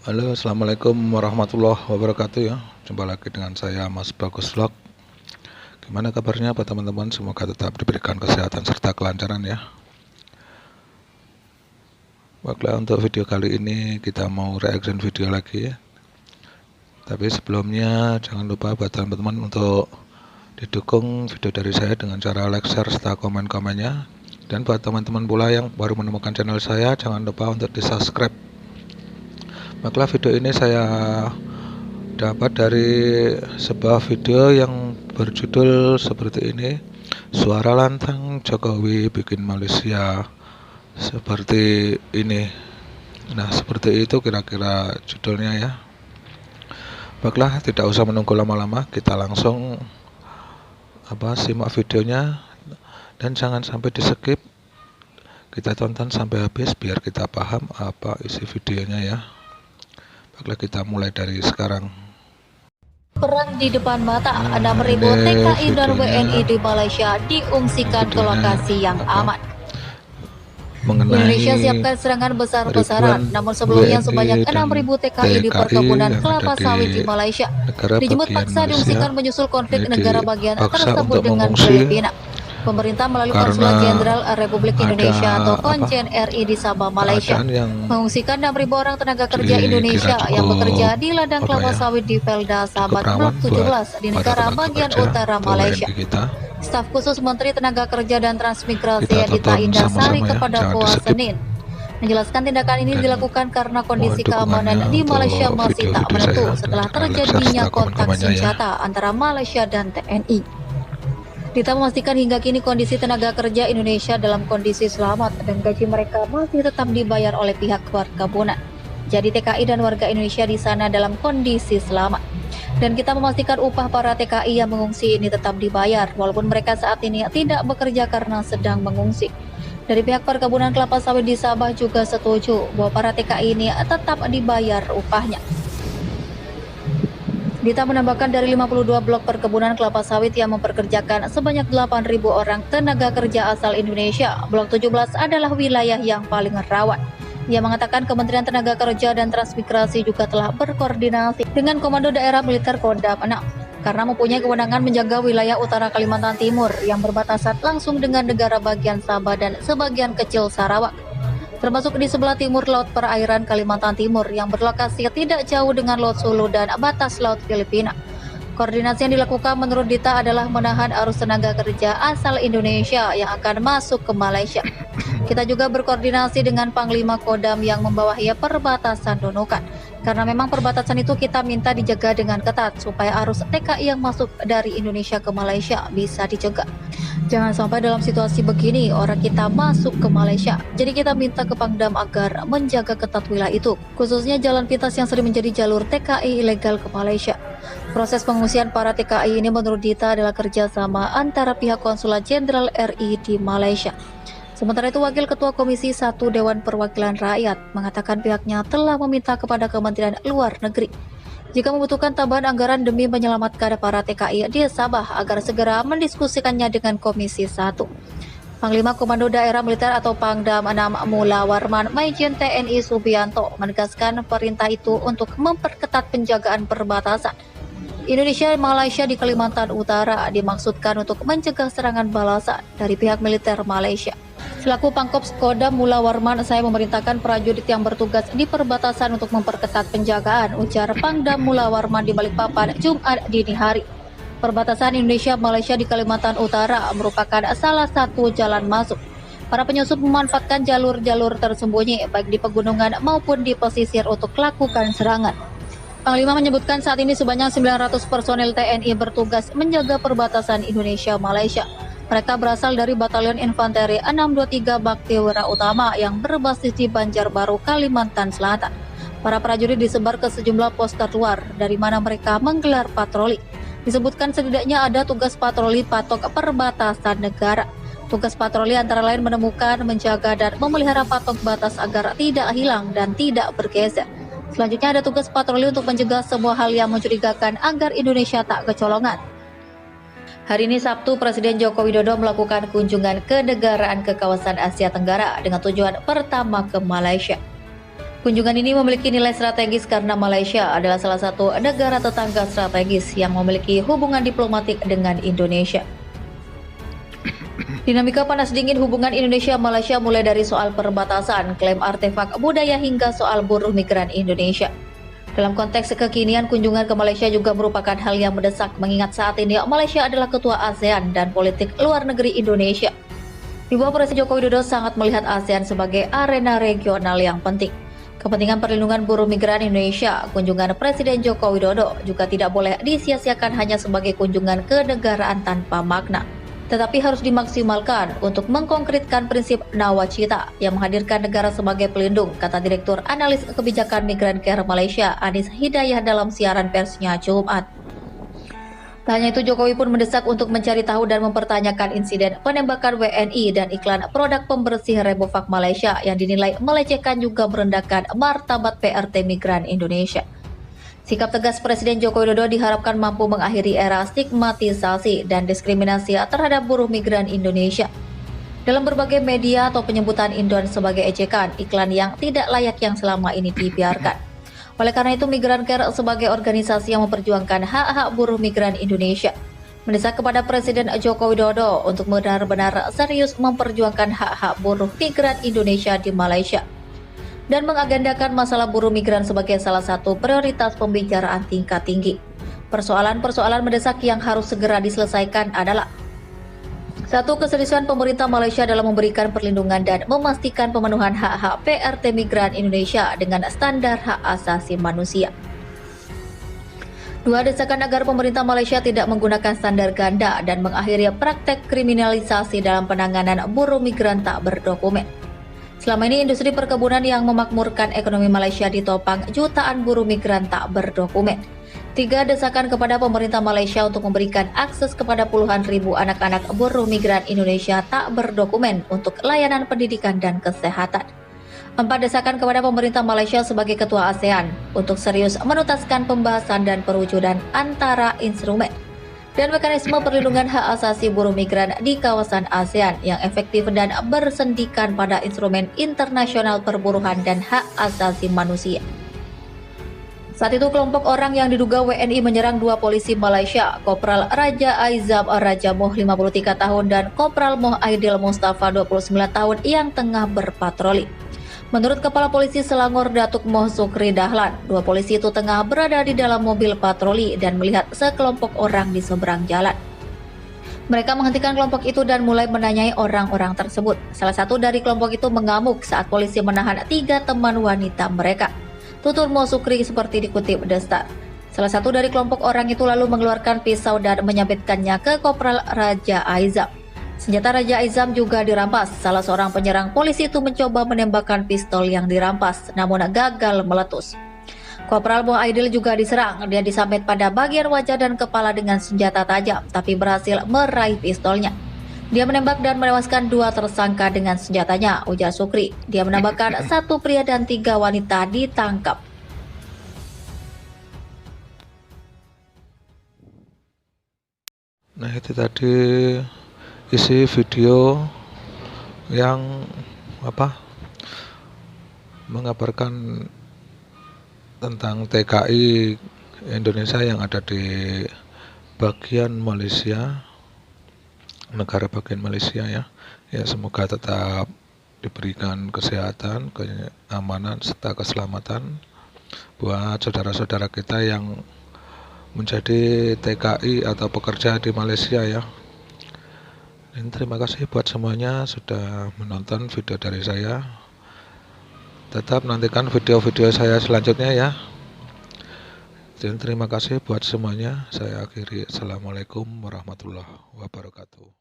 Halo, assalamualaikum warahmatullahi wabarakatuh ya. Jumpa lagi dengan saya Mas Bagus Vlog. Gimana kabarnya Pak teman-teman? Semoga tetap diberikan kesehatan serta kelancaran ya. Baiklah, untuk video kali ini kita mau reaction video lagi ya. Tapi sebelumnya jangan lupa buat teman-teman untuk didukung video dari saya dengan cara like, share, serta komen-komennya. Dan buat teman-teman pula yang baru menemukan channel saya, jangan lupa untuk di subscribe. Baiklah, video ini saya dapat dari sebuah video yang berjudul seperti ini, suara lantang Jokowi bikin Malaysia seperti ini. Nah, seperti itu kira-kira judulnya ya. Baiklah, tidak usah menunggu lama-lama, kita langsung simak videonya dan jangan sampai di skip. Kita tonton sampai habis biar kita paham apa isi videonya ya. Baiklah, kita mulai dari sekarang. Perang di depan mata, 6.000 TKI dan WNI di Malaysia diungsikan ke lokasi yang aman. Indonesia siapkan serangan besar-besaran, namun sebelumnya sebanyak 6.000 TKI di perkebunan kelapa sawit di Malaysia dijemput paksa diungsikan menyusul konflik negara bagian tersebut dengan Filipina. Pemerintah melalui Konsulat Jenderal Republik Indonesia atau Konjen RI di Sabah, Malaysia, mengungsikan 6.000 orang tenaga kerja Indonesia yang bekerja di ladang kelapa sawit di Felda Sabat Blok 17 di negara bagian utara Malaysia. Staf khusus Menteri Tenaga Kerja dan Transmigrasi Dita Indasari kepada POA Senin menjelaskan tindakan ini dilakukan karena kondisi keamanan di Malaysia masih tak menentu setelah terjadinya kontak senjata antara Malaysia dan TNI. Dita memastikan hingga kini kondisi tenaga kerja Indonesia dalam kondisi selamat dan gaji mereka masih tetap dibayar oleh pihak perkebunan. Jadi TKI dan warga Indonesia di sana dalam kondisi selamat. Dan kita memastikan upah para TKI yang mengungsi ini tetap dibayar walaupun mereka saat ini tidak bekerja karena sedang mengungsi. Dari pihak perkebunan kelapa sawit di Sabah juga setuju bahwa para TKI ini tetap dibayar upahnya. Dita menambahkan dari 52 blok perkebunan kelapa sawit yang memperkerjakan sebanyak 8.000 orang tenaga kerja asal Indonesia, blok 17 adalah wilayah yang paling rawan. Ia mengatakan Kementerian Tenaga Kerja dan Transmigrasi juga telah berkoordinasi dengan Komando Daerah Militer Kodam 6 karena mempunyai kewenangan menjaga wilayah utara Kalimantan Timur yang berbatasan langsung dengan negara bagian Sabah dan sebagian kecil Sarawak, termasuk di sebelah timur Laut Perairan Kalimantan Timur yang berlokasi tidak jauh dengan Laut Sulu dan batas Laut Filipina. Koordinasi yang dilakukan menurut Dita adalah menahan arus tenaga kerja asal Indonesia yang akan masuk ke Malaysia. Kita juga berkoordinasi dengan Panglima Kodam yang membawahi perbatasan Nunukan. Karena memang perbatasan itu kita minta dijaga dengan ketat supaya arus TKI yang masuk dari Indonesia ke Malaysia bisa dicegah. Jangan sampai dalam situasi begini orang kita masuk ke Malaysia. Jadi kita minta ke Pangdam agar menjaga ketat wilayah itu, khususnya jalan pintas yang sering menjadi jalur TKI ilegal ke Malaysia. Proses pengungsian para TKI ini menurut Dita adalah kerjasama antara pihak Konsulat Jenderal RI di Malaysia. Sementara itu, Wakil Ketua Komisi 1 Dewan Perwakilan Rakyat mengatakan pihaknya telah meminta kepada Kementerian Luar Negeri jika membutuhkan tambahan anggaran demi menyelamatkan para TKI di Sabah agar segera mendiskusikannya dengan Komisi 1. Panglima Komando Daerah Militer atau Pangdam 6 Mula Warman Majen TNI Subianto menegaskan perintah itu untuk memperketat penjagaan perbatasan Indonesia Malaysia di Kalimantan Utara dimaksudkan untuk mencegah serangan balasan dari pihak militer Malaysia. Selaku Pangkops Kodam Mula Warman, saya memerintahkan prajurit yang bertugas di perbatasan untuk memperketat penjagaan, ujar Pangdam Mula Warman di Balikpapan Jumat dini hari. Perbatasan Indonesia-Malaysia di Kalimantan Utara merupakan salah satu jalan masuk. Para penyusup memanfaatkan jalur-jalur tersembunyi baik di pegunungan maupun di pesisir untuk melakukan serangan. Panglima menyebutkan saat ini sebanyak 900 personil TNI bertugas menjaga perbatasan Indonesia-Malaysia. Mereka berasal dari Batalion Infanteri 623 Baktiwira Utama yang berbasis di Banjarbaru, Kalimantan Selatan. Para prajurit disebar ke sejumlah pos terluar dari mana mereka menggelar patroli. Disebutkan setidaknya ada tugas patroli patok perbatasan negara. Tugas patroli antara lain menemukan, menjaga, dan memelihara patok batas agar tidak hilang dan tidak bergeser. Selanjutnya ada tugas patroli untuk mencegah semua hal yang mencurigakan agar Indonesia tak kecolongan. Hari ini Sabtu, Presiden Joko Widodo melakukan kunjungan kenegaraan ke kawasan Asia Tenggara dengan tujuan pertama ke Malaysia. Kunjungan ini memiliki nilai strategis karena Malaysia adalah salah satu negara tetangga strategis yang memiliki hubungan diplomatik dengan Indonesia. Dinamika panas dingin hubungan Indonesia-Malaysia mulai dari soal perbatasan, klaim artefak budaya hingga soal buruh migran Indonesia. Dalam konteks kekinian, kunjungan ke Malaysia juga merupakan hal yang mendesak mengingat saat ini Malaysia adalah ketua ASEAN dan politik luar negeri Indonesia. Di bawah Presiden Joko Widodo sangat melihat ASEAN sebagai arena regional yang penting. Kepentingan perlindungan buruh migran Indonesia, kunjungan Presiden Joko Widodo juga tidak boleh disia-siakan hanya sebagai kunjungan kenegaraan tanpa makna, tetapi harus dimaksimalkan untuk mengkonkretkan prinsip nawacita yang menghadirkan negara sebagai pelindung, kata Direktur Analis Kebijakan Migran Care Malaysia, Anis Hidayah dalam siaran persnya Jumat. Tak hanya itu, Jokowi pun mendesak untuk mencari tahu dan mempertanyakan insiden penembakan WNI dan iklan produk pembersih Remofak Malaysia yang dinilai melecehkan juga merendahkan martabat PRT migran Indonesia. Sikap tegas Presiden Joko Widodo diharapkan mampu mengakhiri era stigmatisasi dan diskriminasi terhadap buruh migran Indonesia. Dalam berbagai media atau penyebutan Indon sebagai ejekan, iklan yang tidak layak yang selama ini dibiarkan. Oleh karena itu, Migran Care sebagai organisasi yang memperjuangkan hak-hak buruh migran Indonesia mendesak kepada Presiden Joko Widodo untuk benar-benar serius memperjuangkan hak-hak buruh migran Indonesia di Malaysia dan mengagendakan masalah buruh migran sebagai salah satu prioritas pembicaraan tingkat tinggi. Persoalan-persoalan mendesak yang harus segera diselesaikan adalah: 1. Keseriusan pemerintah Malaysia dalam memberikan perlindungan dan memastikan pemenuhan hak-hak PRT migran Indonesia dengan standar hak asasi manusia. 2. Desakan agar pemerintah Malaysia tidak menggunakan standar ganda dan mengakhiri praktek kriminalisasi dalam penanganan buruh migran tak berdokumen. Selama ini industri perkebunan yang memakmurkan ekonomi Malaysia ditopang jutaan buruh migran tak berdokumen. 3. Desakan kepada pemerintah Malaysia untuk memberikan akses kepada puluhan ribu anak-anak buruh migran Indonesia tak berdokumen untuk layanan pendidikan dan kesehatan. 4. Desakan kepada pemerintah Malaysia sebagai ketua ASEAN untuk serius menuntaskan pembahasan dan perwujudan antara instrumen dan mekanisme perlindungan hak asasi buruh migran di kawasan ASEAN yang efektif dan bersendikan pada instrumen internasional perburuhan dan hak asasi manusia. Saat itu, kelompok orang yang diduga WNI menyerang 2 polisi Malaysia, Kopral Raja Aizam Raja Moh 53 tahun dan Kopral Moh Aidil Mustafa 29 tahun yang tengah berpatroli. Menurut Kepala Polisi Selangor Datuk Moh Sukri Dahlan, 2 polisi itu tengah berada di dalam mobil patroli dan melihat sekelompok orang di seberang jalan. Mereka menghentikan kelompok itu dan mulai menanyai orang-orang tersebut. Salah satu dari kelompok itu mengamuk saat polisi menahan 3 teman wanita mereka. Tutur Moh Sukri seperti dikutip The Star. Salah satu dari kelompok orang itu lalu mengeluarkan pisau dan menyabetkannya ke Kopral Raja Aizam. Senjata Raja Aizam juga dirampas. Salah seorang penyerang polisi itu mencoba menembakkan pistol yang dirampas, namun gagal meletus. Kopral Moh Aidil juga diserang. Dia disambet pada bagian wajah dan kepala dengan senjata tajam, tapi berhasil meraih pistolnya. Dia menembak dan menewaskan 2 tersangka dengan senjatanya, ujar Sukri. Dia menambahkan 1 pria dan 3 wanita ditangkap. Nah, itu tadi isi video yang mengabarkan tentang TKI Indonesia yang ada di bagian Malaysia, negara bagian Malaysia ya. Semoga tetap diberikan kesehatan, keamanan serta keselamatan buat saudara-saudara kita yang menjadi TKI atau pekerja di Malaysia ya. Dan terima kasih buat semuanya sudah menonton video dari saya. Tetap nantikan video-video saya selanjutnya ya. Dan terima kasih buat semuanya. Saya akhiri. Assalamualaikum warahmatullahi wabarakatuh.